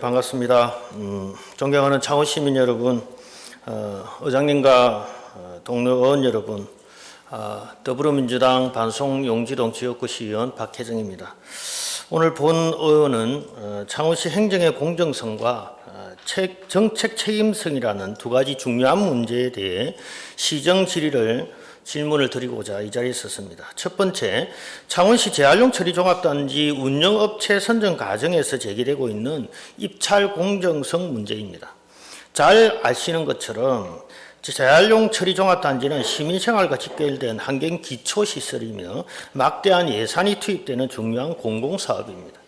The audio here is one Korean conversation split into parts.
반갑습니다. 존경하는 창원 시민 여러분, 의장님과 동료 의원 여러분, 더불어민주당 반송 용지동 지역구 시의원 박혜정입니다. 오늘 본 의원은 창원시 행정의 공정성과 정책 책임성이라는 두 가지 중요한 문제에 대해 시정 질문을 드리고자 이 자리에 섰습니다. 첫 번째, 창원시 재활용 처리 종합단지 운영업체 선정 과정에서 제기되고 있는 입찰 공정성 문제입니다. 잘 아시는 것처럼 재활용 처리 종합단지는 시민생활과 직결된 환경 기초시설이며 막대한 예산이 투입되는 중요한 공공사업입니다.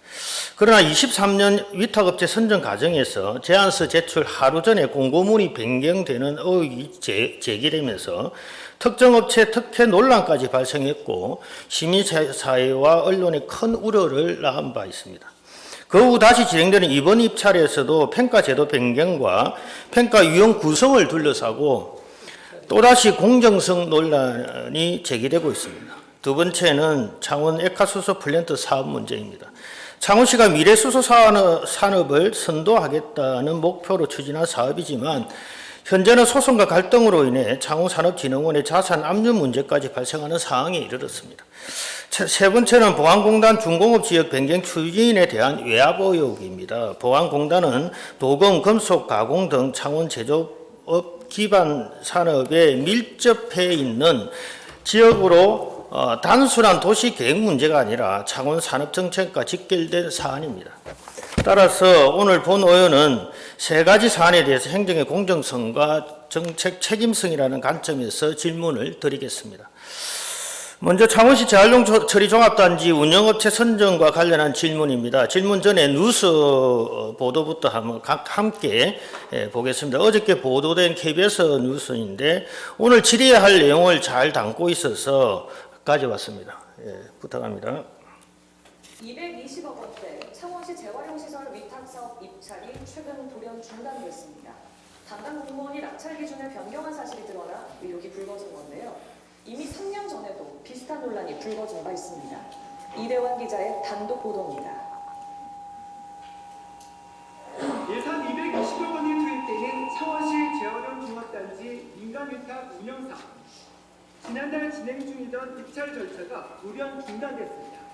그러나 23년 위탁업체 선정 과정에서 제안서 제출 하루 전에 공고문이 변경되는 의혹이 제기되면서 특정 업체 특혜 논란까지 발생했고 시민사회와 언론에 큰 우려를 낳은 바 있습니다. 그 후 다시 진행되는 이번 입찰에서도 평가제도 변경과 평가 유형 구성을 둘러싸고 또다시 공정성 논란이 제기되고 있습니다. 두 번째는 창원 액화수소 플랜트 사업 문제입니다. 창원시가 미래수소 산업을 선도하겠다는 목표로 추진한 사업이지만 현재는 소송과 갈등으로 인해 창원산업진흥원의 자산 압류 문제까지 발생하는 상황에 이르렀습니다. 세 번째는 보안공단 중공업지역 변경 추진에 대한 외압 의혹입니다. 보안공단은 도금, 금속, 가공 등 창원 제조업 기반 산업에 밀접해 있는 지역으로 단순한 도시 계획 문제가 아니라 창원 산업정책과 직결된 사안입니다. 따라서 오늘 본 의원은 세 가지 사안에 대해서 행정의 공정성과 정책 책임성이라는 관점에서 질문을 드리겠습니다. 먼저 창원시 재활용 처리 종합단지 운영업체 선정과 관련한 질문입니다. 질문 전에 뉴스 보도부터 한번 함께 보겠습니다. 어저께 보도된 KBS 뉴스인데 오늘 질의해야 할 내용을 잘 담고 있어서 가져왔습니다. 부탁합니다. 220억 원대 창원시 재활용시설 위탁사업 입찰이 최근 돌연 중단됐습니다. 담당 공무원이 낙찰 기준을 변경한 사실이 드러나 의혹이 불거진 건데요. 이미 3년 전에도 비슷한 논란이 불거진 바 있습니다. 이대환 기자의 단독 보도입니다. 예산 220억 원이 투입되는 창원시 재활용 종합단지 민간위탁 운영사업. 지난달 진행 중이던 입찰 절차가 돌연 중단됐습니다.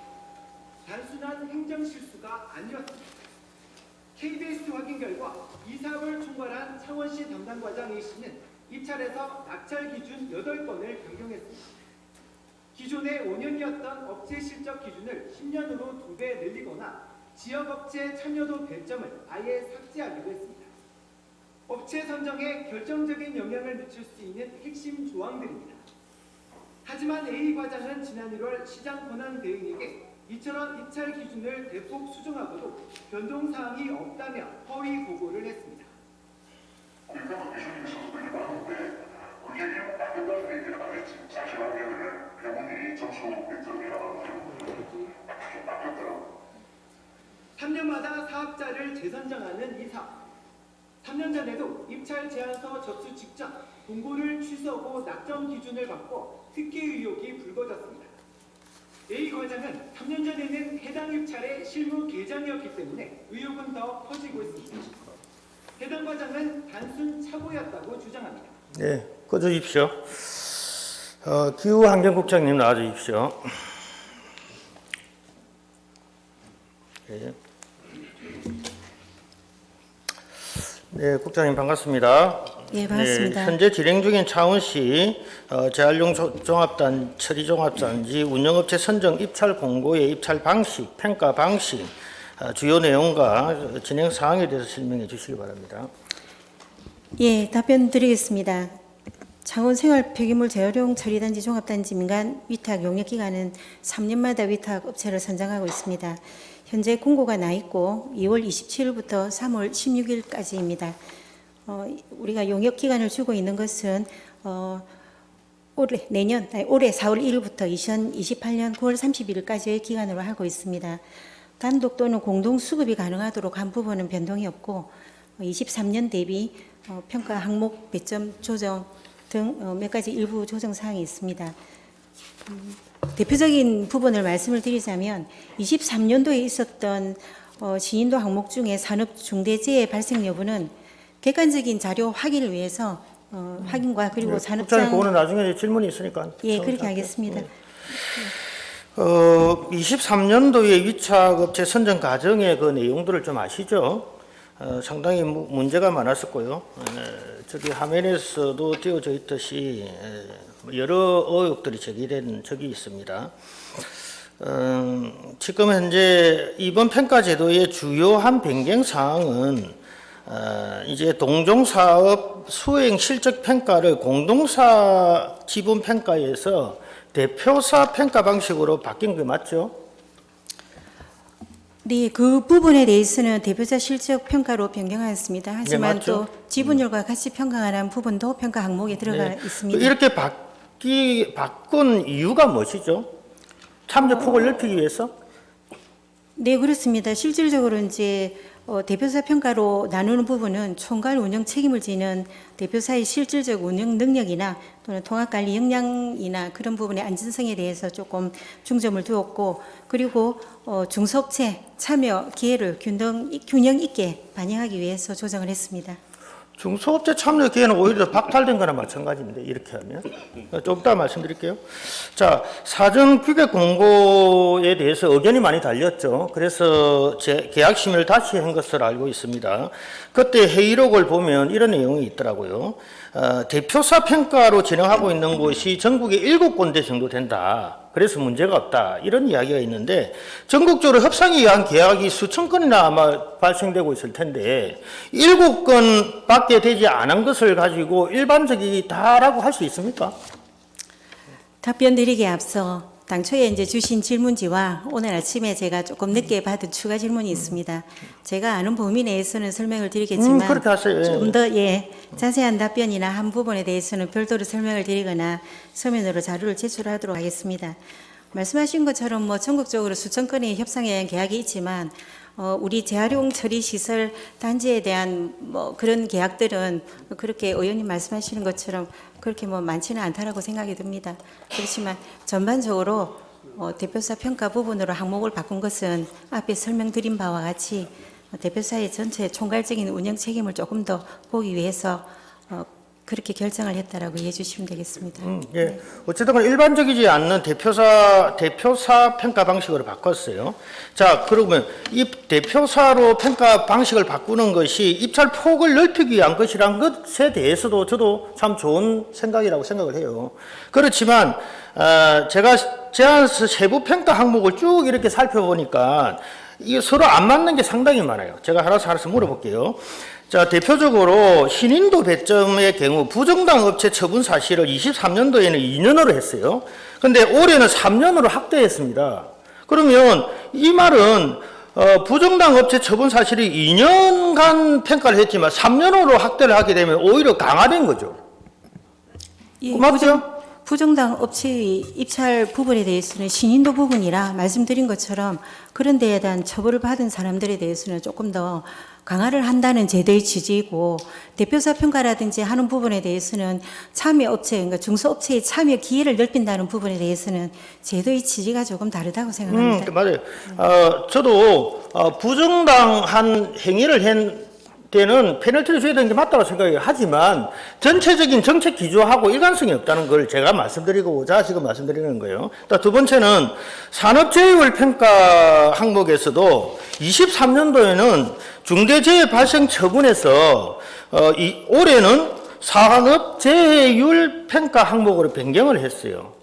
단순한 행정 실수가 아니었습니다. KBS 확인 결과 이 사업을 총괄한 창원시 담당과장 A씨는 입찰에서 낙찰 기준 8건을 변경했습니다. 기존의 5년이었던 업체 실적 기준을 10년으로 2배 늘리거나 지역업체 참여도 배점을 아예 삭제하기도 했습니다. 업체 선정에 결정적인 영향을 미칠 수 있는 핵심 조항들입니다. 하지만 A 과장은 지난 1월 시장 권한 대행에게 이처럼 입찰 기준을 대폭 수정하고도 변동사항이 없다며 허위 보고를 했습니다. 공사가 기준이 있었던 게 많은데 그게 일반적인 얘기는 안 했지. 사실하면은 배분이 점수 배점이라는 게 바뀌었더라고요. 3년마다 사업자를 재선정하는 이 사업. 3년 전에도 입찰 제안서 접수 직전 공고를 취소하고 낙점 기준을 바꿔 특혜 의혹이 불거졌습니다. A 과장은 3년 전에는 해당 입찰의 실무 계장이었기 때문에 의혹은 더 커지고 있습니다. 해당 과장은 단순 착오였다고 주장합니다. 네, 꺼주십시오. 기후환경국장님 나와주십시오. 네. 네, 국장님 반갑습니다. 예, 반갑습니다. 네, 현재 진행 중인 창원시 재활용 처리 종합단지 운영업체 선정 입찰 공고의 입찰 방식, 평가 방식, 주요 내용과 진행 사항에 대해서 설명해 주시기 바랍니다. 예, 답변 드리겠습니다. 창원 생활 폐기물 재활용 처리단지 종합단지 민간 위탁 용역 기간은 3년마다 위탁 업체를 선정하고 있습니다. 현재 공고가 나 있고 2월 27일부터 3월 16일까지입니다. 우리가 용역 기간을 주고 있는 것은 올해 4월 1일부터 2028년 9월 31일까지의 기간으로 하고 있습니다. 단독 또는 공동 수급이 가능하도록 한 부분은 변동이 없고 23년 대비 평가 항목 배점 조정 등 몇 가지 일부 조정 사항이 있습니다. 대표적인 부분을 말씀을 드리자면 23년도에 있었던 시인도 항목 중에 산업중대재해 발생 여부는 객관적인 자료 확인을 위해서 확인과 그리고 국장님, 산업장 그거는 나중에 질문이 있으니까. 예 그렇게 하겠습니다. 23년도에 위탁업체 선정 과정의 그 내용들을 좀 아시죠? 상당히 문제가 많았었고요. 저기 화면에서도 띄워져 있듯이 여러 의혹들이 제기된 적이 있습니다. 지금 현재 이번 평가 제도의 주요한 변경 사항은 이제 동종사업 수행 실적 평가를 공동사 지분 평가에서 대표사 평가 방식으로 바뀐 게 맞죠? 네, 그 부분에 대해서는 대표자 실적 평가로 변경하였습니다. 하지만 맞죠. 또 지분율과 같이 평가하는 부분도 평가 항목에 들어가 네. 있습니다. 이렇게 바꾼 이유가 무엇이죠? 참여 폭을 넓히기 위해서? 네, 그렇습니다. 실질적으로 이제 대표사 평가로 나누는 부분은 총괄 운영 책임을 지는 대표사의 실질적 운영 능력이나 또는 통합관리 역량이나 그런 부분의 안전성에 대해서 조금 중점을 두었고, 그리고 중소업체 참여 기회를 균형 있게 반영하기 위해서 조정을 했습니다. 중소업체 참여 기회는 오히려 박탈된 거나 마찬가지인데, 이렇게 하면. 좀 이따 말씀드릴게요. 자, 사전 규격 공고에 대해서 의견이 많이 달렸죠. 그래서 계약 심의를 다시 한 것으로 알고 있습니다. 그때 회의록을 보면 이런 내용이 있더라고요. 대표사 평가로 진행하고 있는 곳이 전국에 7군데 정도 된다. 그래서 문제가 없다. 이런 이야기가 있는데, 전국적으로 협상에 의한 계약이 수천 건이나 아마 발생되고 있을 텐데, 7건 밖에 되지 않은 것을 가지고 일반적이다라고 할 수 있습니까? 답변 드리기에 앞서 당초에 이제 주신 질문지와 오늘 아침에 제가 조금 늦게 받은 추가 질문이 있습니다. 제가 아는 범위 내에서는 설명을 드리겠지만 그렇게 하세요. 예. 좀 더 자세한 답변이나 한 부분에 대해서는 별도로 설명을 드리거나 서면으로 자료를 제출하도록 하겠습니다. 말씀하신 것처럼 뭐 전국적으로 수천 건의 협상에 의한 계약이 있지만 우리 재활용 처리 시설 단지에 대한 뭐 그런 계약들은 그렇게 의원님 말씀하시는 것처럼 그렇게 뭐 많지는 않다라고 생각이 듭니다. 그렇지만 전반적으로 대표사 평가 부분으로 항목을 바꾼 것은 앞에 설명드린 바와 같이 대표사의 전체 총괄적인 운영 책임을 조금 더 보기 위해서 그렇게 결정을 했다라고 이해해 주시면 되겠습니다. 예. 어쨌든 일반적이지 않는 대표사 평가 방식으로 바꿨어요. 자, 그러면 이 대표사로 평가 방식을 바꾸는 것이 입찰 폭을 넓히기 위한 것이란 것에 대해서도 저도 참 좋은 생각이라고 생각을 해요. 그렇지만 제가 제안서 세부 평가 항목을 쭉 이렇게 살펴보니까 이게 서로 안 맞는 게 상당히 많아요. 제가 하나씩 물어볼게요. 자, 대표적으로 신인도 배점의 경우 부정당 업체 처분 사실을 23년도에는 2년으로 했어요. 근데 올해는 3년으로 확대했습니다. 그러면 이 말은 부정당 업체 처분 사실이 2년간 평가를 했지만 3년으로 확대를 하게 되면 오히려 강화된 거죠. 예, 맞죠? 부정당 업체의 입찰 부분에 대해서는 신인도 부분이라 말씀드린 것처럼 그런 데에 대한 처벌을 받은 사람들에 대해서는 조금 더 강화를 한다는 제도의 취지이고, 대표사 평가라든지 하는 부분에 대해서는 참여 업체, 그러니까 중소업체의 참여 기회를 넓힌다는 부분에 대해서는 제도의 취지가 조금 다르다고 생각합니다. 맞아요. 저도 부정당한 행위를 한 때는 페널티를 줘야 되는 게 맞다고 생각해요. 하지만 전체적인 정책 기조하고 일관성이 없다는 걸 제가 말씀드리고자 지금 말씀드리는 거예요. 두 번째는 산업재해율 평가 항목에서도 23년도에는 중대재해 발생 처분에서 올해는 산업재해율 평가 항목으로 변경을 했어요.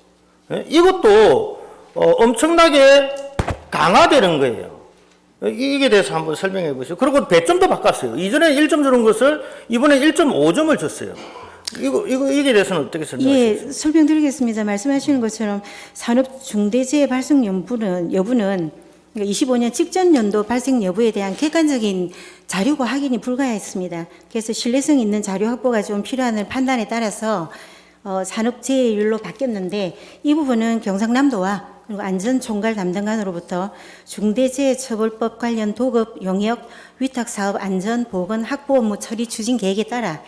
이것도 엄청나게 강화되는 거예요. 이게 대해서 한번 설명해 보시죠. 그리고 배점도 바꿨어요. 이전에 1점 주는 것을 이번에 1.5점을 줬어요. 이게 대해서는 어떻게 설명하시겠어요? 예, 설명드리겠습니다. 말씀하시는 것처럼 산업 중대재해 발생 여부는 25년 직전 연도 발생 여부에 대한 객관적인 자료가 확인이 불가했습니다. 그래서 신뢰성 있는 자료 확보가 좀 필요한 판단에 따라서 산업재해율로 바뀌었는데, 이 부분은 경상남도와 그리고 안전총괄 담당관으로부터 중대재해처벌법 관련 도급 용역 위탁사업 안전 보건 확보 업무 처리 추진 계획에 따라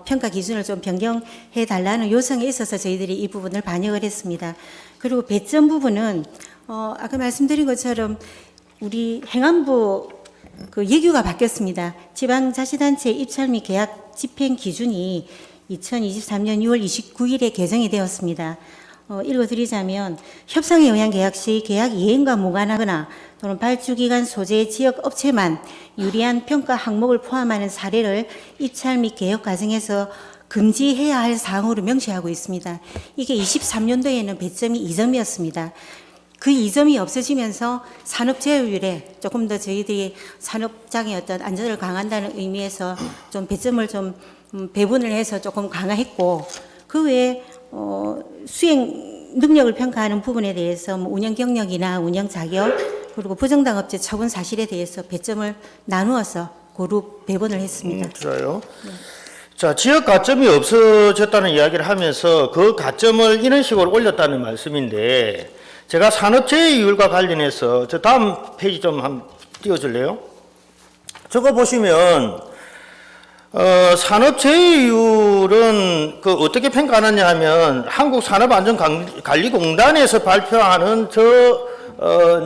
평가 기준을 좀 변경해 달라는 요청에 있어서 저희들이 이 부분을 반영을 했습니다. 그리고 배점 부분은 아까 말씀드린 것처럼 우리 행안부 그 예규가 바뀌었습니다. 지방자치단체 입찰 및 계약 집행 기준이 2023년 6월 29일에 개정이 되었습니다. 읽어드리자면 협상에 의한 계약 시 계약 이행과 무관하거나 또는 발주기관 소재 지역 업체만 유리한 평가 항목을 포함하는 사례를 입찰 및 개혁 과정에서 금지해야 할 사항으로 명시하고 있습니다. 이게 23년도에는 배점이 2점이었습니다. 그 2점이 없어지면서 산업 제휴율에 조금 더 저희들이 산업장의 어떤 안전을 강화한다는 의미에서 좀 배점을 좀 배분을 해서 조금 강화했고, 그 외에 수행 능력을 평가하는 부분에 대해서 뭐 운영 경력이나 운영 자격 그리고 부정당 업체 처분 사실에 대해서 배점을 나누어서 고루 배분을 했습니다. 좋아요. 자, 지역 가점이 없어졌다는 이야기를 하면서 그 가점을 이런 식으로 올렸다는 말씀인데, 제가 산업재해율과 관련해서 저 다음 페이지 좀 한번 띄워줄래요? 저거 보시면 산업재해율은 그 어떻게 평가하느냐 하면 한국산업안전관리공단에서 발표하는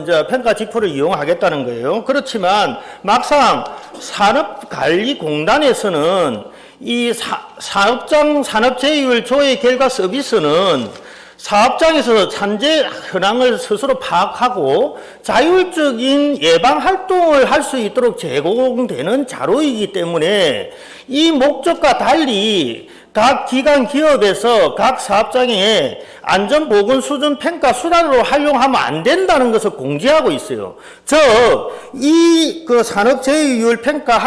이제 평가 지표를 이용하겠다는 거예요. 그렇지만 막상 산업관리공단에서는 이 사업장 산업재해율 조회 결과 서비스는 사업장에서 산재 현황을 스스로 파악하고 자율적인 예방 활동을 할 수 있도록 제공되는 자료이기 때문에 이 목적과 달리 각 기관 기업에서 각 사업장에 안전보건 수준 평가 수단으로 활용하면 안 된다는 것을 공지하고 있어요. 이 산업재해율 평가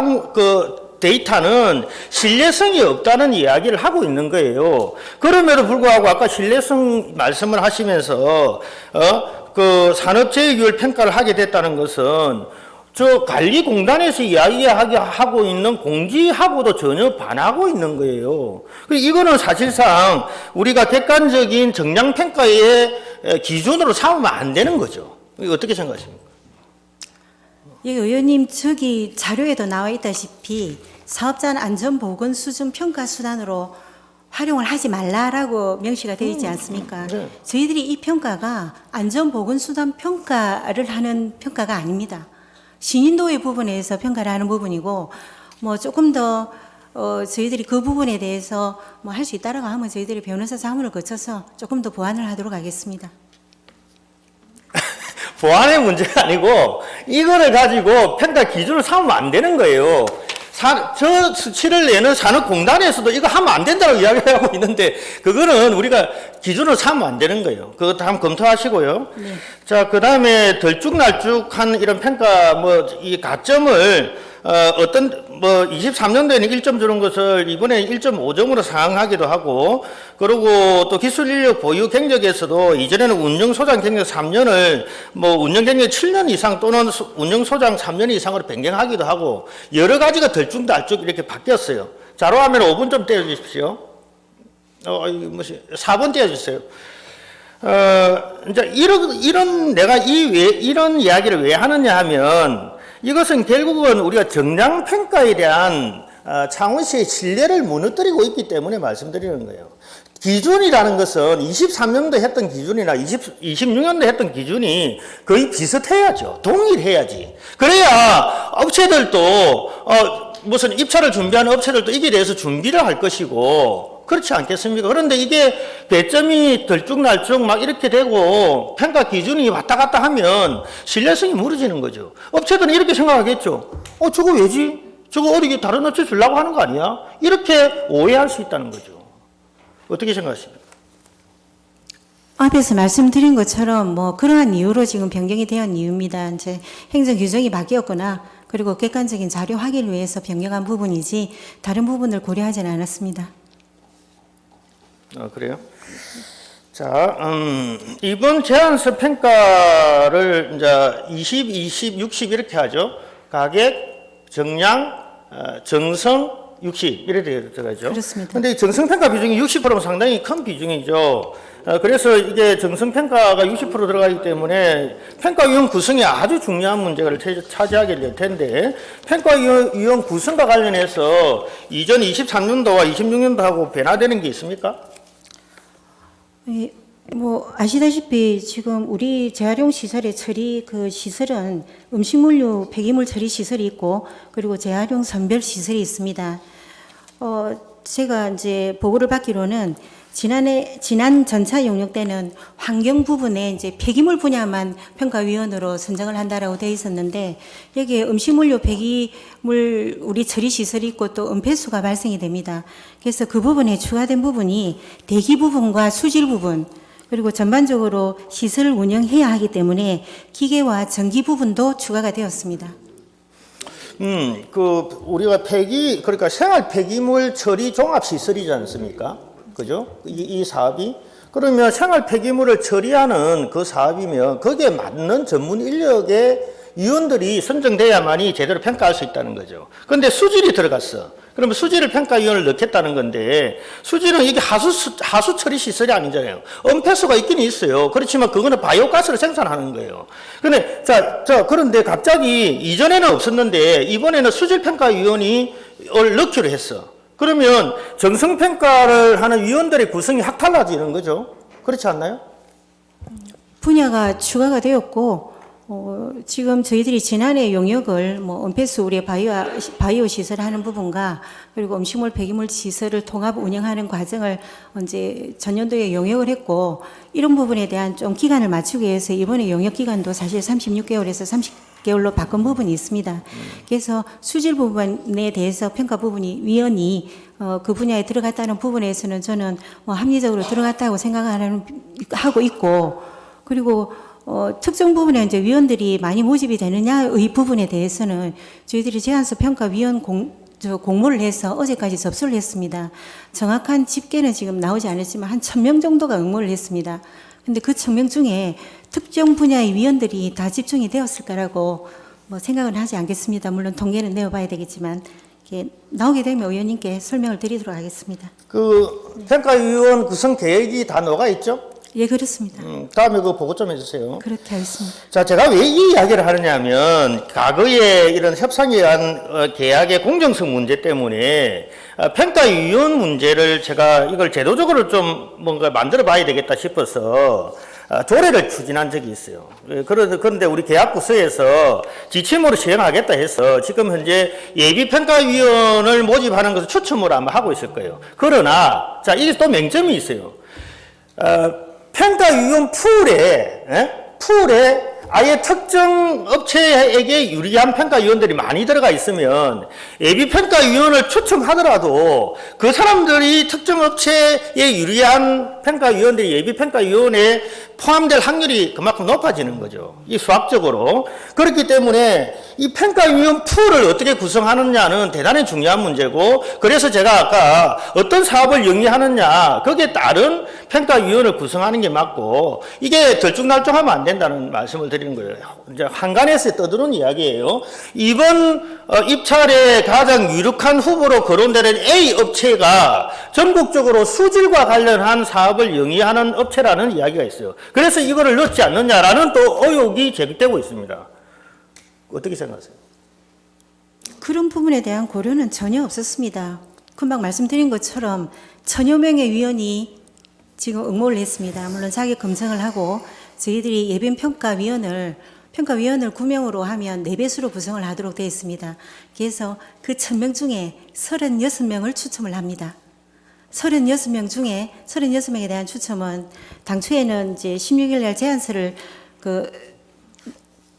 데이터는 신뢰성이 없다는 이야기를 하고 있는 거예요. 그럼에도 불구하고 아까 신뢰성 말씀을 하시면서 그 산업재해율 평가를 하게 됐다는 것은 관리공단에서 이야기하고 있는 공지하고도 전혀 반하고 있는 거예요. 이거는 사실상 우리가 객관적인 정량평가의 기준으로 삼으면 안 되는 거죠. 이거 어떻게 생각하십니까? 예, 의원님, 저기 자료에도 나와 있다시피 사업자 안전보건 수준 평가 수단으로 활용을 하지 말라라고 명시가 되어 있지 않습니까? 네. 저희들이 이 평가가 안전보건 수단 평가를 하는 평가가 아닙니다. 신인도의 부분에서 평가를 하는 부분이고, 뭐 조금 더 저희들이 그 부분에 대해서 뭐 할 수 있다라고 하면 저희들이 변호사 자문을 거쳐서 조금 더 보완을 하도록 하겠습니다. 보안의 문제가 아니고 이거를 가지고 평가 기준을 삼으면 안 되는 거예요. 저 수치를 내는 산업공단에서도 이거 하면 안 된다고 이야기하고 있는데 그거는 우리가 기준을 삼으면 안 되는 거예요. 그것도 한번 검토하시고요. 네. 자, 그 다음에 덜쭉날쭉한 이런 평가 이 가점을 23년도에는 1점 주는 것을 이번에 1.5점으로 상향하기도 하고, 그리고 또 기술 인력 보유 경력에서도 이전에는 운영 소장 경력 3년을 운영 경력 7년 이상 또는 운영 소장 3년 이상으로 변경하기도 하고, 여러 가지가 덜쭉날쭉 이렇게 바뀌었어요. 자료화면 5분 좀 떼어주십시오. 4분 떼어주세요. 이제 내가 이런 이야기를 왜 하느냐 하면, 이것은 결국은 우리가 정량평가에 대한 창원시의 신뢰를 무너뜨리고 있기 때문에 말씀드리는 거예요. 기준이라는 것은 23년도 했던 기준이나 26년도 했던 기준이 거의 비슷해야죠. 동일해야지. 그래야 업체들도 무슨 입찰을 준비하는 업체들도 이게 대해서 준비를 할 것이고, 그렇지 않겠습니까? 그런데 이게 배점이 덜쭉날쭉 막 이렇게 되고 평가 기준이 왔다 갔다 하면 신뢰성이 무너지는 거죠. 업체들은 이렇게 생각하겠죠. 저거 왜지? 저거 어디 다른 업체 주려고 하는 거 아니야? 이렇게 오해할 수 있다는 거죠. 어떻게 생각하십니까? 앞에서 말씀드린 것처럼 그러한 이유로 지금 변경이 되었는 이유입니다. 이제 행정 규정이 바뀌었거나 그리고 객관적인 자료 확인을 위해서 변경한 부분이지 다른 부분을 고려하지는 않았습니다. 그래요? 자, 이번 제안서 평가를 이제 20, 20, 60 이렇게 하죠. 가격, 정량, 정성, 60 이렇게 들어가죠. 그렇습니다. 근데 이 정성평가 비중이 60%면 상당히 큰 비중이죠. 그래서 이게 정성평가가 60% 들어가기 때문에 평가위원 구성이 아주 중요한 문제를 차지하게 될 텐데, 평가위원 구성과 관련해서 이전 23년도와 26년도하고 변화되는 게 있습니까? 뭐 아시다시피 지금 우리 재활용 시설의 처리 그 시설은 음식물류 폐기물 처리 시설이 있고 그리고 재활용 선별 시설이 있습니다. 제가 이제 보고를 받기로는 지난 전차 용역 때는 환경 부분에 이제 폐기물 분야만 평가위원으로 선정을 한다라고 되어 있었는데 여기에 음식물류 폐기물 우리 처리 시설이 있고 또 은폐수가 발생이 됩니다. 그래서 그 부분에 추가된 부분이 대기 부분과 수질 부분 그리고 전반적으로 시설을 운영해야 하기 때문에 기계와 전기 부분도 추가가 되었습니다. 우리가 그러니까 생활 폐기물 처리 종합 시설이지 않습니까? 그죠? 이 사업이. 그러면 생활 폐기물을 처리하는 그 사업이면 거기에 맞는 전문 인력의 위원들이 선정돼야만이 제대로 평가할 수 있다는 거죠. 그런데 수질이 들어갔어. 그러면 수질을 평가위원을 넣겠다는 건데 수질은 이게 하수 처리 시설이 아니잖아요. 은폐수가 있긴 있어요. 그렇지만 그거는 바이오가스를 생산하는 거예요. 근데 그런데 갑자기 이전에는 없었는데 이번에는 수질 평가위원을 넣기로 했어. 그러면 정성평가를 하는 위원들의 구성이 확 달라지는 거죠. 그렇지 않나요? 분야가 추가가 되었고 지금 저희들이 지난해 용역을 은폐수 우리 바이오 시설 하는 부분과 그리고 음식물 폐기물 시설을 통합 운영하는 과정을 이제 전년도에 용역을 했고 이런 부분에 대한 좀 기간을 맞추기 위해서 이번에 용역 기간도 사실 36개월에서 30개월로 바꾼 부분이 있습니다. 그래서 수질 부분에 대해서 평가 부분이 위원이 그 분야에 들어갔다는 부분에서는 저는 합리적으로 들어갔다고 하고 있고 그리고 특정 부분에 이제 위원들이 많이 모집이 되느냐의 부분에 대해서는 저희들이 제안서 평가위원 공모를 해서 어제까지 접수를 했습니다. 정확한 집계는 지금 나오지 않았지만 한 1000명 정도가 응모를 했습니다. 근데 그 1000명 중에 특정 분야의 위원들이 다 집중이 되었을까라고 생각은 하지 않겠습니다. 물론 통계는 내어봐야 되겠지만 이렇게 나오게 되면 의원님께 설명을 드리도록 하겠습니다. 그 평가위원 구성 계획이 다 녹아 있죠? 예, 그렇습니다. 다음에 그거 보고 좀 해주세요. 그렇게 하겠습니다. 자, 제가 왜 이 이야기를 하느냐면, 과거에 이런 협상에 의한 계약의 공정성 문제 때문에, 평가위원 문제를 제가 이걸 제도적으로 좀 뭔가 만들어 봐야 되겠다 싶어서, 조례를 추진한 적이 있어요. 그런데 우리 계약부서에서 지침으로 시행하겠다 해서 지금 현재 예비평가위원을 모집하는 것을 추첨으로 아마 하고 있을 거예요. 그러나, 자, 이게 또 맹점이 있어요. 평가위원 풀에 아예 특정 업체에게 유리한 평가위원들이 많이 들어가 있으면 예비평가위원을 추첨하더라도 그 사람들이 특정 업체에 유리한 평가위원들이 예비평가위원에 포함될 확률이 그만큼 높아지는 거죠. 이 수학적으로. 그렇기 때문에 이 평가위원 풀을 어떻게 구성하느냐는 대단히 중요한 문제고, 그래서 제가 아까 어떤 사업을 영위하느냐, 거기에 따른 평가위원을 구성하는 게 맞고, 이게 들쭉날쭉하면 안 된다는 말씀을 드리는 거예요. 이제 한간에서 떠드는 이야기예요. 이번 입찰에 가장 유력한 후보로 거론되는 A 업체가 전국적으로 수질과 관련한 사업을 영위하는 업체라는 이야기가 있어요. 그래서 이거를 넣지 않느냐라는 또 의혹이 제기되고 있습니다. 어떻게 생각하세요? 그런 부분에 대한 고려는 전혀 없었습니다. 금방 말씀드린 것처럼 1000여 명의 위원이 지금 응모를 했습니다. 물론 자격 검증을 하고 저희들이 예비평가위원을 9명으로 하면 4배수로 구성을 하도록 되어 있습니다. 그래서 그 1000명 중에 36명을 추첨을 합니다. 36명에 대한 추첨은 당초에는 이제 16일 날 제안서를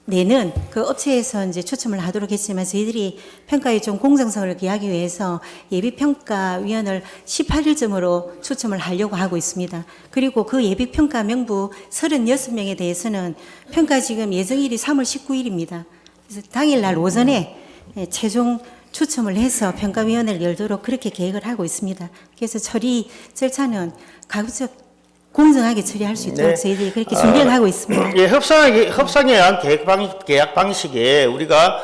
내는 그 업체에서 이제 추첨을 하도록 했지만 저희들이 평가의 좀 공정성을 기하기 위해서 예비평가위원을 18일쯤으로 추첨을 하려고 하고 있습니다. 그리고 그 예비평가 명부 36명에 대해서는 평가 지금 예정일이 3월 19일입니다. 그래서 당일날 오전에 최종 추첨을 해서 평가위원회를 열도록 그렇게 계획을 하고 있습니다. 그래서 처리 절차는 가급적 공정하게 처리할 수 있도록 저희들이 그렇게 준비를 하고 있습니다. 예, 협상에 의한 계약 방식에 우리가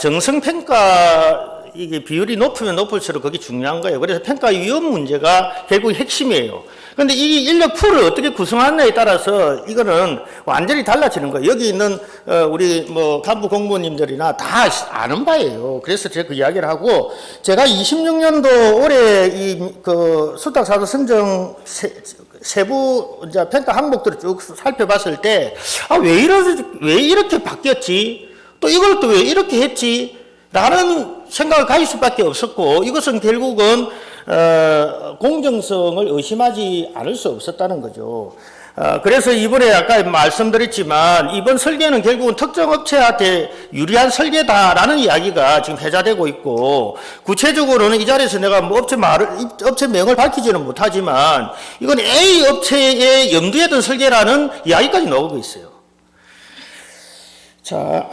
정성평가 이게 비율이 높으면 높을수록 그게 중요한 거예요. 그래서 평가위원 문제가 결국 핵심이에요. 그런데 이 인력 풀을 어떻게 구성하느냐에 따라서 이거는 완전히 달라지는 거예요. 여기 있는 우리 간부 공무원님들이나 다 아는 바예요. 그래서 제가 그 이야기를 하고, 제가 26년도 올해 이 수탁사도 선정 세부 이제 평가 항목들을 쭉 살펴봤을 때, 왜 이렇게 바뀌었지? 또 이걸 또 왜 이렇게 했지? 라는 생각을 가질 수밖에 없었고, 이것은 결국은, 공정성을 의심하지 않을 수 없었다는 거죠. 그래서 이번에 아까 말씀드렸지만 이번 설계는 결국은 특정 업체한테 유리한 설계다라는 이야기가 지금 회자되고 있고, 구체적으로는 이 자리에서 내가 뭐 업체 명을 밝히지는 못하지만 이건 A 업체의 염두에 둔 설계라는 이야기까지 나오고 있어요. 자,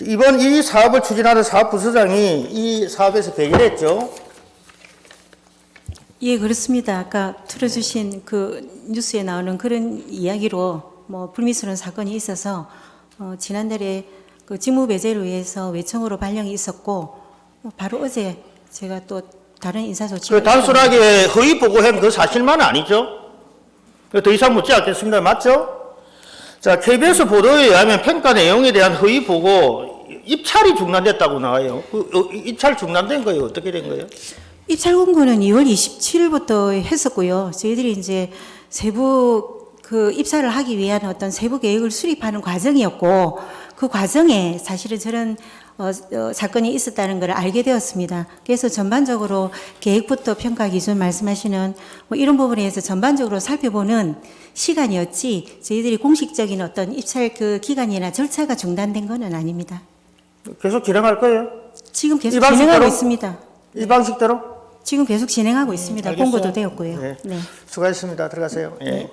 이번 이 사업을 추진하는 사업부서장이 이 사업에서 배제했죠. 예, 그렇습니다. 아까 틀어주신 그 뉴스에 나오는 그런 이야기로 뭐 불미스러운 사건이 있어서 지난달에 그 직무 배제를 위해서 외청으로 발령이 있었고 바로 어제 제가 또 다른 인사조치가 단순하게 허위 보고한 그 사실만은 아니죠. 더 이상 묻지 않겠습니다. 맞죠? 자, KBS 보도에 의하면 평가 내용에 대한 허위 보고 입찰이 중단됐다고 나와요. 입찰 중단된 거예요? 어떻게 된 거예요? 입찰 공고는 2월 27일부터 했었고요. 저희들이 이제 세부 그 입찰을 하기 위한 어떤 세부 계획을 수립하는 과정이었고, 그 과정에 사실은 저런 사건이 있었다는 걸 알게 되었습니다. 그래서 전반적으로 계획부터 평가 기준 말씀하시는 뭐 이런 부분에 대해서 전반적으로 살펴보는 시간이었지, 저희들이 공식적인 어떤 입찰 그 기간이나 절차가 중단된 것은 아닙니다. 계속 진행할 거예요? 지금 계속 이 방식대로? 진행하고 있습니다. 이 방식대로? 지금 계속 진행하고 있습니다. 알겠어요. 공고도 되었고요. 네. 네. 수고하셨습니다. 들어가세요. 예.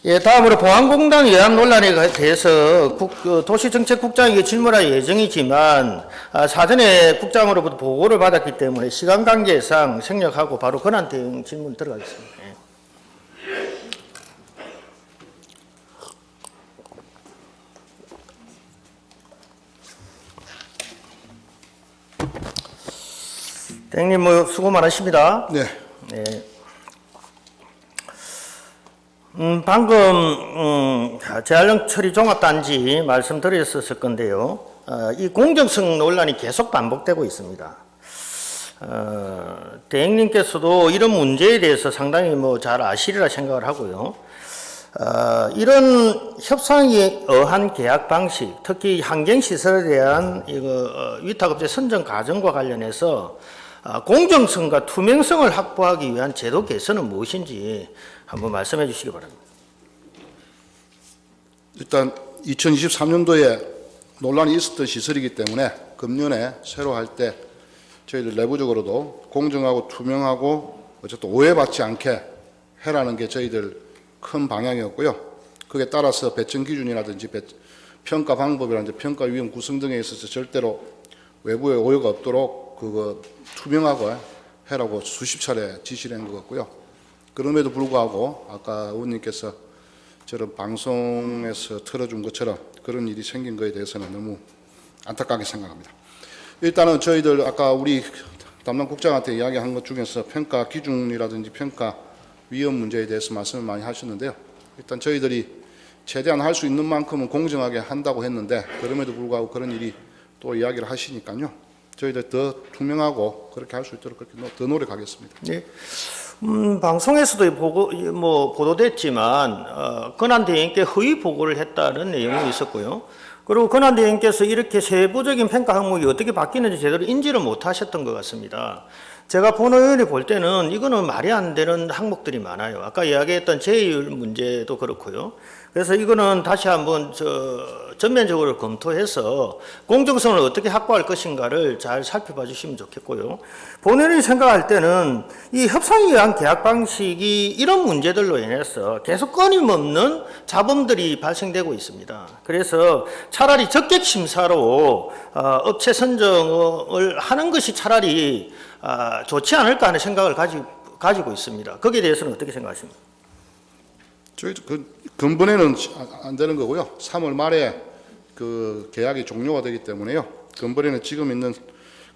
예, 다음으로 보안공단 예약 논란에 대해서 도시정책국장에게 질문할 예정이지만 사전에 국장으로부터 보고를 받았기 때문에 시간 관계상 생략하고 바로 권한 대응 질문 들어가겠습니다. 예. 대행님 뭐 수고 많으십니다. 네. 네. 방금 재활용 처리 종합단지 말씀드렸었을 건데요. 이 공정성 논란이 계속 반복되고 있습니다. 대행님께서도 이런 문제에 대해서 상당히 뭐 잘 아시리라 생각을 하고요. 이런 협상에 의한 계약 방식, 특히 환경시설에 대한 위탁업체 선정 과정과 관련해서 공정성과 투명성을 확보하기 위한 제도 개선은 무엇인지 한번 말씀해 주시기 바랍니다. 일단 2023년도에 논란이 있었던 시설이기 때문에 금년에 새로 할 때 저희들 내부적으로도 공정하고 투명하고 어쨌든 오해받지 않게 해라는 게 저희들 큰 방향이었고요. 그에 따라서 배정 기준이라든지 평가 방법이라든지 평가 위원 구성 등에 있어서 절대로 외부에 오해가 없도록 그거 투명하고 해라고 수십 차례 지시를 한 것 같고요. 그럼에도 불구하고 아까 의원님께서 저런 방송에서 틀어준 것처럼 그런 일이 생긴 것에 대해서는 너무 안타깝게 생각합니다. 일단은 저희들 아까 우리 담당 국장한테 이야기한 것 중에서 평가 기준이라든지 평가 위험 문제에 대해서 말씀을 많이 하셨는데요. 일단 저희들이 최대한 할 수 있는 만큼은 공정하게 한다고 했는데 그럼에도 불구하고 그런 일이 또 이야기를 하시니까요. 저희들 더 투명하고 그렇게 할 수 있도록 그렇게 더 노력하겠습니다. 네. 방송에서도 보도됐지만 권한대행께 허위 보고를 했다는 내용이 있었고요. 그리고 권한대행께서 이렇게 세부적인 평가 항목이 어떻게 바뀌는지 제대로 인지를 못하셨던 것 같습니다. 제가 본의원이 볼 때는 이거는 말이 안 되는 항목들이 많아요. 아까 이야기했던 제의율 문제도 그렇고요. 그래서 이거는 다시 한번 전면적으로 검토해서 공정성을 어떻게 확보할 것인가를 잘 살펴봐 주시면 좋겠고요. 본인이 생각할 때는 이 협상에 의한 계약 방식이 이런 문제들로 인해서 계속 끊임없는 잡음들이 발생되고 있습니다. 그래서 차라리 적객 심사로 업체 선정을 하는 것이 차라리 좋지 않을까 하는 생각을 가지고 있습니다. 거기에 대해서는 어떻게 생각하십니까? 저희 근본에는 안 되는 거고요. 3월 말에 그 계약이 종료가 되기 때문에요. 근본에는 지금 있는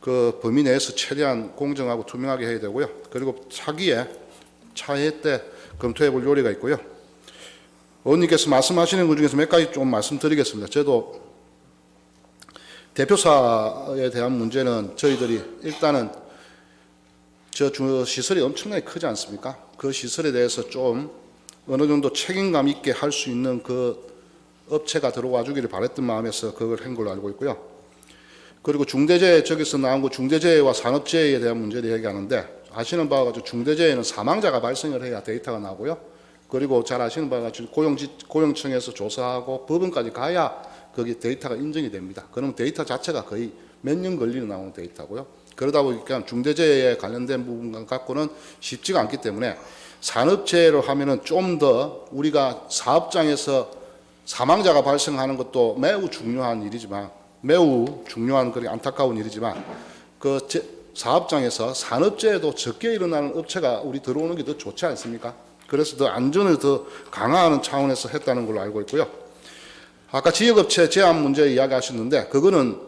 그 범위 내에서 최대한 공정하고 투명하게 해야 되고요. 그리고 차기에 차회 때 검토해 볼 요리가 있고요. 의원님께서 말씀하시는 것 중에서 몇 가지 좀 말씀드리겠습니다. 저도 대표사에 대한 문제는 저희들이 일단은 저 시설이 엄청나게 크지 않습니까? 그 시설에 대해서 좀 어느 정도 책임감 있게 할 수 있는 그 업체가 들어와 주기를 바랬던 마음에서 그걸 한 걸로 알고 있고요. 그리고 중대재해 저기서 나온 거 중대재해와 산업재해에 대한 문제를 얘기하는데 아시는 바와 같이 중대재해는 사망자가 발생을 해야 데이터가 나오고요. 그리고 잘 아시는 바와 같이 고용청에서 조사하고 법원까지 가야 거기 데이터가 인정이 됩니다. 그러면 데이터 자체가 거의 몇 년 걸리는 나오는 데이터고요. 그러다 보니까 중대재해에 관련된 부분 갖고는 쉽지가 않기 때문에 산업재해로 하면은 좀 더 우리가 사업장에서 사망자가 발생하는 것도 매우 중요한 일이지만 매우 중요한 그리 안타까운 일이지만 그 사업장에서 산업재해도 적게 일어나는 업체가 우리 들어오는 게 더 좋지 않습니까? 그래서 더 안전을 더 강화하는 차원에서 했다는 걸로 알고 있고요. 아까 지역업체 제한 문제 이야기하셨는데 그거는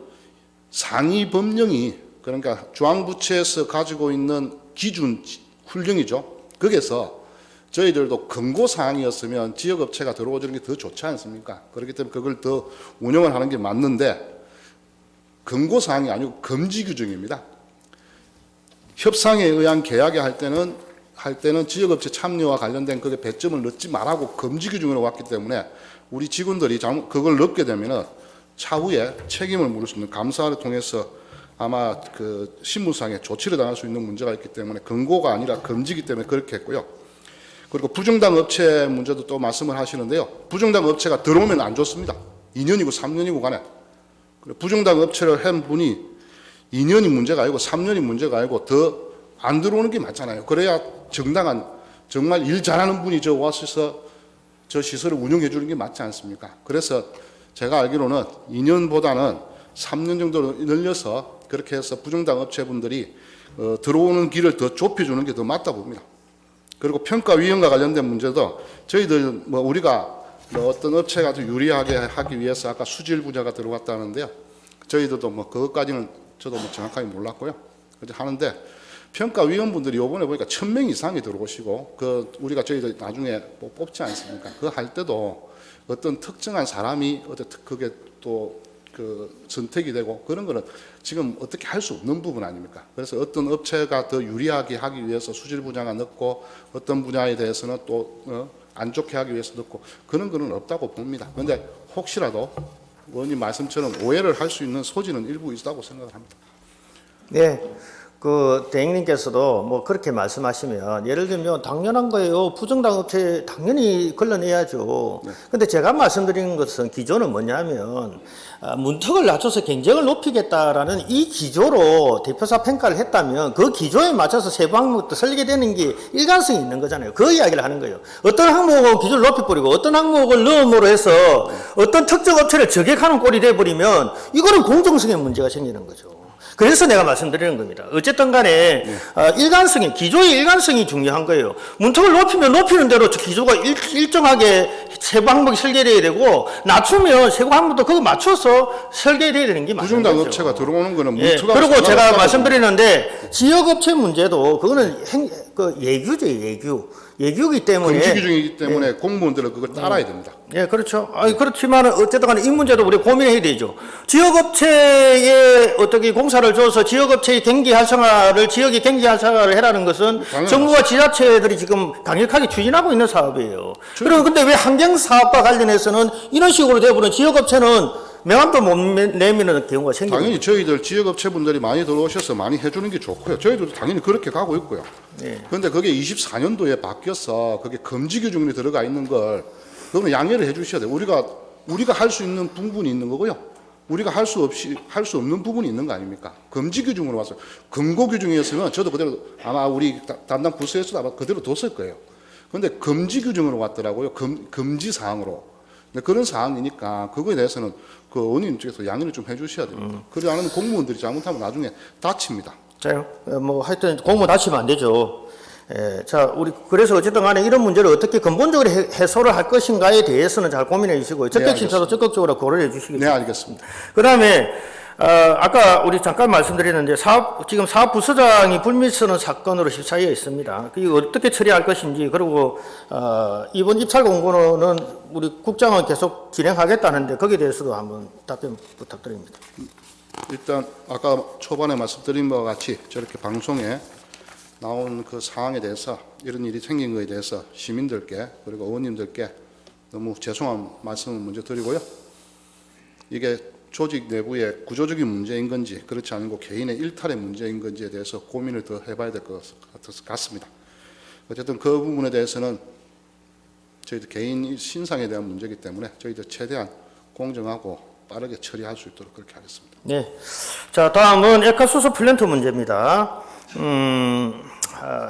상위 법령이 그러니까 중앙부처에서 가지고 있는 기준 훈령이죠. 거기에서 저희들도 금고사항이었으면 지역업체가 들어오는 게 더 좋지 않습니까? 그렇기 때문에 그걸 더 운영을 하는 게 맞는데 금고사항이 아니고 금지규정입니다. 협상에 의한 계약을 할 때는 지역업체 참여와 관련된 그게 배점을 넣지 말라고 금지규정으로 왔기 때문에 우리 직원들이 그걸 넣게 되면은 차후에 책임을 물을 수 있는 감사를 통해서 아마 그 신문상에 조치를 당할 수 있는 문제가 있기 때문에 금고가 아니라 금지기 때문에 그렇게 했고요. 그리고 부정당 업체 문제도 또 말씀을 하시는데요. 부정당 업체가 들어오면 안 좋습니다. 2년이고 3년이고 간에. 부정당 업체를 한 분이 2년이 문제가 아니고 3년이 문제가 아니고 더 안 들어오는 게 맞잖아요. 그래야 정당한 정말 일 잘하는 분이 저 와서 저 시설을 운영해 주는 게 맞지 않습니까? 그래서 제가 알기로는 2년보다는 3년 정도로 늘려서 그렇게 해서 부정당 업체분들이 들어오는 길을 더 좁혀주는 게 더 맞다 봅니다. 그리고 평가위원과 관련된 문제도 저희들 뭐 우리가 뭐 어떤 업체가 더 유리하게 하기 위해서 아까 수질 분야가 들어갔다는데요. 저희들도 뭐 그것까지는 저도 뭐 정확하게 몰랐고요. 하는데 평가위원분들이 요번에 보니까 1000명 이상이 들어오시고 그 우리가 저희들 나중에 뭐 뽑지 않습니까? 그거 할 때도 어떤 특정한 사람이 그게 또 그 선택이 되고 그런 거는 지금 어떻게 할 수 없는 부분 아닙니까? 그래서 어떤 업체가 더 유리하게 하기 위해서 수질 분야가 넣고 어떤 분야에 대해서는 또 안 좋게 하기 위해서 넣고 그런 거는 없다고 봅니다. 그런데 혹시라도 의원님 말씀처럼 오해를 할 수 있는 소지는 일부 있다고 생각을 합니다. 네. 그 대행님께서도 뭐 그렇게 말씀하시면 예를 들면 당연한 거예요. 부정당 업체 당연히 걸러내야죠. 근데 제가 말씀드리는 것은 기조는 뭐냐면 문턱을 낮춰서 경쟁을 높이겠다라는 이 기조로 대표사 평가를 했다면 그 기조에 맞춰서 세부 항목도 설계되는 게 일관성이 있는 거잖아요. 그 이야기를 하는 거예요. 어떤 항목은 기조를 높여버리고 어떤 항목을 넣음으로 해서 어떤 특정 업체를 저격하는 꼴이 돼버리면 이거는 공정성에 문제가 생기는 거죠. 그래서 내가 말씀드리는 겁니다. 어쨌든 간에 일관성이, 기조의 일관성이 중요한 거예요. 문턱을 높이면 높이는 대로 기조가 일정하게 세부 항목이 설계돼야 되고 낮추면 세부 항목도 그거 맞춰서 설계돼야 되는 게 맞는 거죠. 부정당 업체가 들어오는 거는 예, 문턱하고 그리고 제가 상관없다고 말씀드리는데 지역업체 문제도 그거는 예규죠, 예규. 예규이기 때문에 금지 규정이기 때문에 공무원들은 그걸 따라야 됩니다. 예, 그렇죠. 그렇지만 어쨌든 간에 이 문제도 우리 고민해야 되죠. 지역업체에 어떻게 공사를 줘서 지역업체의 경기 활성화를, 지역의 경기 활성화를 해라는 것은 정부와 지자체들이 지금 강력하게 추진하고 있는 사업이에요. 그럼 근데 왜 환경사업과 관련해서는 이런 식으로 되어버린 지역업체는 명함도 못 내미는 경우가 생깁니다. 당연히 저희들 지역업체분들이 많이 들어오셔서 많이 해주는 게 좋고요. 저희들도 당연히 그렇게 가고 있고요. 그런데 그게 24년도에 바뀌어서 그게 금지 규정이 들어가 있는 걸 그거는 양해를 해주셔야 돼요. 우리가 할 수 있는 부분이 있는 거고요. 우리가 할 수 없는 부분이 있는 거 아닙니까? 금지 규정으로 왔어요. 금고 규정이었으면 저도 그대로 아마 우리 담당 부서에서도 아마 그대로 뒀을 거예요. 그런데 금지 규정으로 왔더라고요. 금지 사항으로. 근데 그런 사항이니까 그거에 대해서는 그 의원님 쪽에서 양해를 좀 해주셔야 됩니다. 그러지 않으면 공무원들이 잘못하면 나중에 다칩니다. 자요. 뭐 하여튼 공무원 다치면 안 되죠. 예, 자, 그래서 어쨌든 간에 이런 문제를 어떻게 근본적으로 해소를 할 것인가에 대해서는 잘 고민해 주시고요. 적격심사도 적극적으로 고려해 주시겠습니다. 네, 알겠습니다. 그 다음에, 아까 우리 잠깐 말씀드렸는데 지금 사업부서장이 불미스러운 사건으로 휩싸여 있습니다. 이거 어떻게 처리할 것인지, 그리고, 이번 입찰 공고는 우리 국장은 계속 진행하겠다는데 거기에 대해서도 한번 답변 부탁드립니다. 일단 아까 초반에 말씀드린 바와 같이 저렇게 방송에 나온 그 상황에 대해서 이런 일이 생긴 것에 대해서 시민들께 그리고 의원님들께 너무 죄송한 말씀을 먼저 드리고요. 이게 조직 내부의 구조적인 문제인 건지 그렇지 않고 개인의 일탈의 문제인 건지에 대해서 고민을 더 해봐야 될 것 같습니다. 어쨌든 그 부분에 대해서는 저희들 개인 신상에 대한 문제이기 때문에 저희들 최대한 공정하고 빠르게 처리할 수 있도록 그렇게 하겠습니다. 네. 자, 다음은 액화수소 플랜트 문제입니다.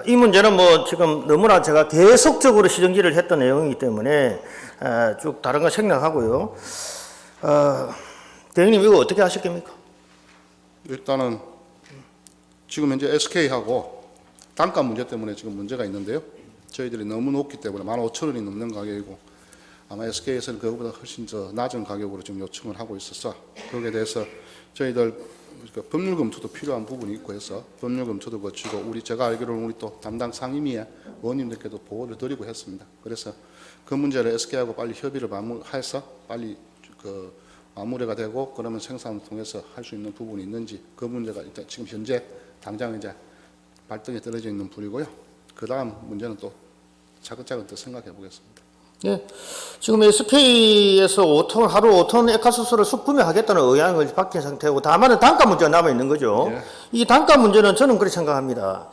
이 문제는 뭐 지금 너무나 제가 계속적으로 시정지를 했던 내용이기 때문에 쭉 다른 거 생략하고요. 대행님 이거 어떻게 하실 겁니까? 일단은 지금 현재 SK하고 단가 문제 때문에 지금 문제가 있는데요. 저희들이 너무 높기 때문에 15,000원이 넘는 가격이고 아마 SK에서는 그거보다 훨씬 더 낮은 가격으로 지금 요청을 하고 있어서 거기에 대해서 저희들 법률 검토도 필요한 부분이 있고 해서 법률 검토도 거치고 제가 알기로는 우리 또 담당 상임위에 의원님들께도 보고를 드리고 했습니다. 그래서 그 문제를 SK하고 빨리 협의를 해서 빨리 마무리가 되고 그러면 생산을 통해서 할 수 있는 부분이 있는지 그 문제가 일단 지금 현재 당장 이제 발등에 떨어져 있는 분이고요. 그 다음 문제는 또 차근차근 또 생각해 보겠습니다. 예. 지금 SK에서 하루 5톤 액화수소를 숙구매하겠다는 의향을 밝힌 상태고 다만은 단가 문제가 남아 있는 거죠. 예. 이 단가 문제는 저는 그렇게 생각합니다.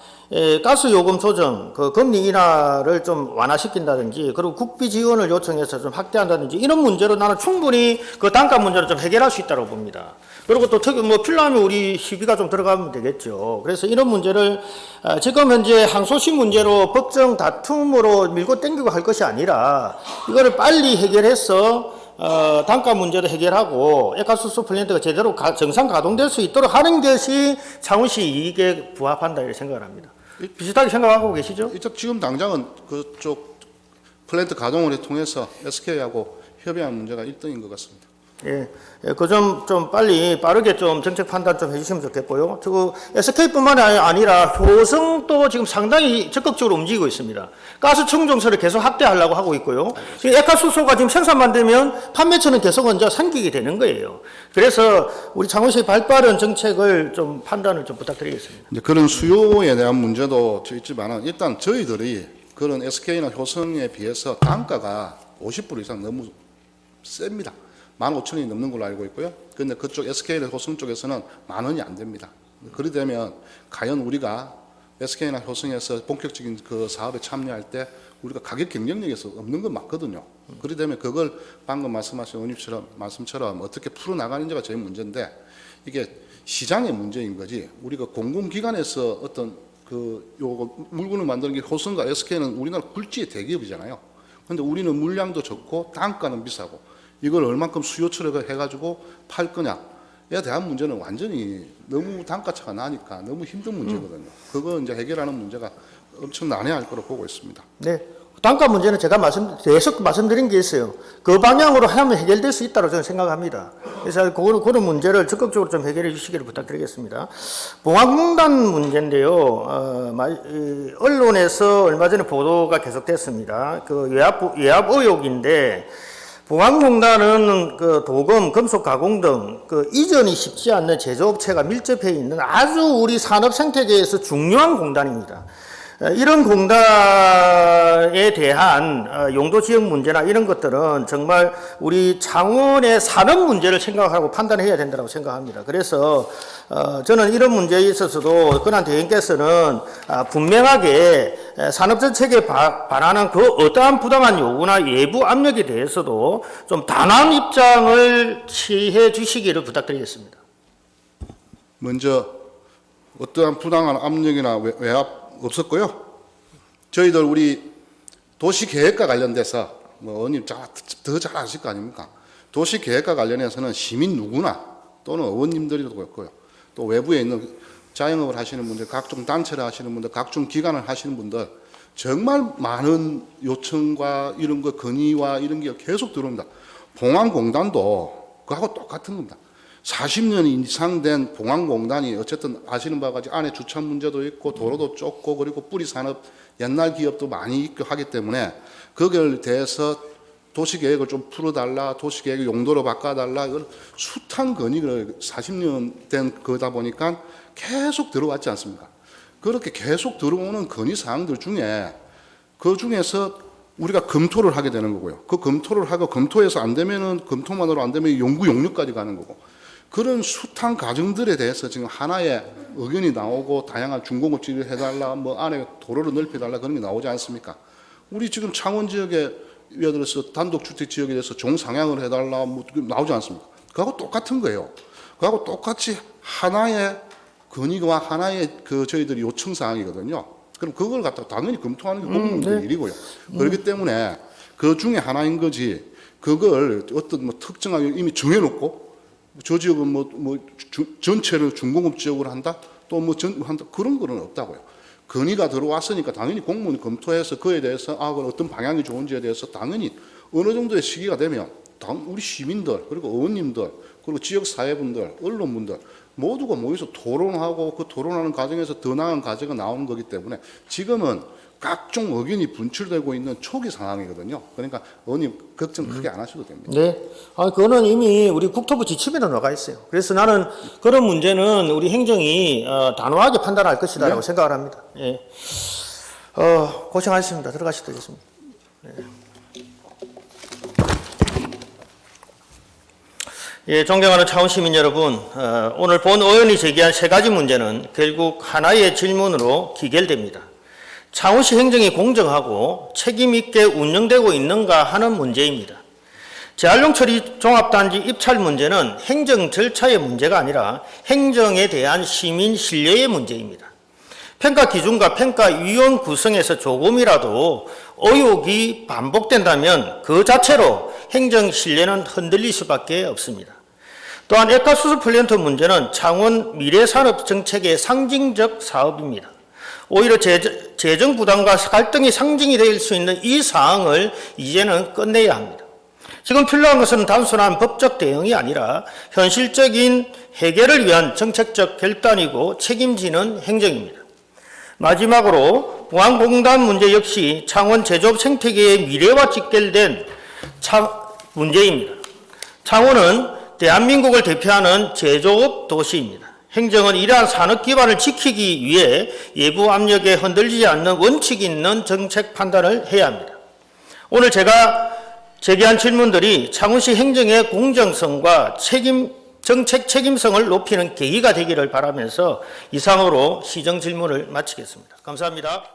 가스 요금 조정, 그 금리 인하를 좀 완화시킨다든지, 그리고 국비 지원을 요청해서 좀 확대한다든지, 이런 문제로 나는 충분히 그 단가 문제를 좀 해결할 수 있다고 봅니다. 그리고 또 필요하면 우리 시비가 좀 들어가면 되겠죠. 그래서 이런 문제를 지금 현재 항소심 문제로 법정 다툼으로 밀고 당기고 할 것이 아니라 이거를 빨리 해결해서 단가 문제도 해결하고 액화수소 플랜트가 제대로 정상 가동될 수 있도록 하는 것이 창원시 이익에 부합한다 이렇게 생각을 합니다. 비슷하게 생각하고 계시죠? 지금 당장은 그쪽 플랜트 가동을 통해서 SK하고 협의한 문제가 1등인 것 같습니다. 예, 그 점 좀 빠르게 좀 정책 판단 좀 해주시면 좋겠고요. 그 SK뿐만 아니라 효성도 지금 상당히 적극적으로 움직이고 있습니다. 가스 충전소를 계속 확대하려고 하고 있고요. 지금 액화수소가 지금 생산만 되면 판매처는 계속 먼저 생기게 되는 거예요. 그래서 우리 창원시 발빠른 정책을 좀 판단을 좀 부탁드리겠습니다. 이제 그런 수요에 대한 문제도 있지만은 일단 저희들이 그런 SK나 효성에 비해서 단가가 50불 이상 너무 셉니다. 15,000원이 넘는 걸로 알고 있고요. 그런데 그쪽 SK나 효성 쪽에서는 10,000원이 안 됩니다. 그리 되면 과연 우리가 SK나 효성에서 본격적인 그 사업에 참여할 때 우리가 가격 경쟁력에서 없는 건 맞거든요. 그리 되면 그걸 방금 말씀하신 의원님처럼 말씀처럼 어떻게 풀어나가는지가 제일 문제인데 이게 시장의 문제인 거지 우리가 공공기관에서 어떤 요거 물건을 만드는 게 효성과 SK는 우리나라 굴지의 대기업이잖아요. 그런데 우리는 물량도 적고 단가는 비싸고 이걸 얼만큼 수요 처리를 해가지고 팔 거냐에 대한 문제는 완전히 너무 단가차가 나니까 너무 힘든 문제거든요. 그거 이제 해결하는 문제가 엄청 난해할 거로 보고 있습니다. 네. 단가 문제는 제가 계속 말씀드린 게 있어요. 그 방향으로 하면 해결될 수 있다고 저는 생각합니다. 그래서 그런 문제를 적극적으로 좀 해결해 주시기를 부탁드리겠습니다. 봉화공단 문제인데요. 언론에서 얼마 전에 보도가 계속됐습니다. 그 외압 의혹인데 봉황공단은 그 도금, 금속 가공 등 그 이전이 쉽지 않는 제조업체가 밀접해 있는 아주 우리 산업 생태계에서 중요한 공단입니다. 이런 공단에 대한 용도 지역 문제나 이런 것들은 정말 우리 창원의 산업 문제를 생각하고 판단해야 된다고 생각합니다. 그래서 저는 이런 문제에 있어서도 권한 대행께서는 분명하게 산업정책에 반하는 그 어떠한 부당한 요구나 외부 압력에 대해서도 좀 단호한 입장을 취해 주시기를 부탁드리겠습니다. 먼저 어떠한 부당한 압력이나 외압 없었고요. 저희들 우리 도시계획과 관련돼서 의원님 더 잘 아실 거 아닙니까? 도시계획과 관련해서는 시민 누구나 또는 의원님들도 그렇고요. 또 외부에 있는 자영업을 하시는 분들, 각종 단체를 하시는 분들, 각종 기관을 하시는 분들 정말 많은 요청과 이런 거 건의와 이런 게 계속 들어옵니다. 봉황공단도 그하고 똑같은 겁니다. 40년 이상 된 봉황공단이 어쨌든 아시는 바와 같이 안에 주차 문제도 있고 도로도 좁고 그리고 뿌리 산업 옛날 기업도 많이 있고 하기 때문에 거기에 대해서 도시계획을 좀 풀어달라, 도시계획 용도로 바꿔달라, 이걸 숱한 건의를 40년 된 거다 보니까 계속 들어왔지 않습니까? 그렇게 계속 들어오는 건의 사항들 중에 그 중에서 우리가 검토를 하게 되는 거고요. 그 검토를 하고 검토해서 안 되면은 검토만으로 안 되면 연구 용역까지 가는 거고 그런 숱한 과정들에 대해서 지금 하나의 의견이 나오고 다양한 중공업지를 해달라 뭐 안에 도로를 넓혀달라 그런 게 나오지 않습니까? 우리 지금 창원 지역에 예를 들어서 단독주택 지역에 대해서 종상향을 해달라 뭐 나오지 않습니까? 그하고 똑같은 거예요. 그하고 똑같이 하나의 건의와 하나의 그 저희들이 요청 사항이거든요. 그럼 그걸 갖다가 당연히 검토하는 게 공무원들의 일이고요. 그렇기 때문에 그 중에 하나인 거지 그걸 어떤 뭐 특정하게 이미 정해놓고 저 지역은 전체를 중공업 지역으로 한다 또 뭐 한다 그런 거는 없다고요. 건의가 들어왔으니까 당연히 공무원이 검토해서 그에 대해서 그 어떤 방향이 좋은지에 대해서 당연히 어느 정도의 시기가 되면 우리 시민들 그리고 의원님들 그리고 지역 사회분들 언론분들 모두가 모여서 토론하고 그 토론하는 과정에서 더 나은 과제가 나오는 거기 때문에 지금은 각종 의견이 분출되고 있는 초기 상황이거든요. 그러니까 의원님 걱정 크게 안 하셔도 됩니다. 네. 그거는 이미 우리 국토부 지침에도 나가 있어요. 그래서 나는 그런 문제는 우리 행정이 단호하게 판단할 것이다라고 생각을 합니다. 예. 고생하셨습니다. 들어가셔도 되겠습니다. 예, 존경하는 창원 시민 여러분, 오늘 본 의원이 제기한 세 가지 문제는 결국 하나의 질문으로 기결됩니다. 창원시 행정이 공정하고 책임있게 운영되고 있는가 하는 문제입니다. 재활용 처리 종합단지 입찰 문제는 행정 절차의 문제가 아니라 행정에 대한 시민 신뢰의 문제입니다. 평가 기준과 평가위원 구성에서 조금이라도 의혹이 반복된다면 그 자체로 행정 신뢰는 흔들릴 수밖에 없습니다. 또한 액화수소 플랜트 문제는 창원 미래산업 정책의 상징적 사업입니다. 오히려 재정 부담과 갈등이 상징이 될 수 있는 이 사항을 이제는 끝내야 합니다. 지금 필요한 것은 단순한 법적 대응이 아니라 현실적인 해결을 위한 정책적 결단이고 책임지는 행정입니다. 마지막으로 보안공단 문제 역시 창원 제조업 생태계의 미래와 직결된 문제입니다. 창원은 대한민국을 대표하는 제조업 도시입니다. 행정은 이러한 산업 기반을 지키기 위해 외부 압력에 흔들리지 않는 원칙 있는 정책 판단을 해야 합니다. 오늘 제가 제기한 질문들이 창원시 행정의 공정성과 정책 책임성을 높이는 계기가 되기를 바라면서 이상으로 시정 질문을 마치겠습니다. 감사합니다.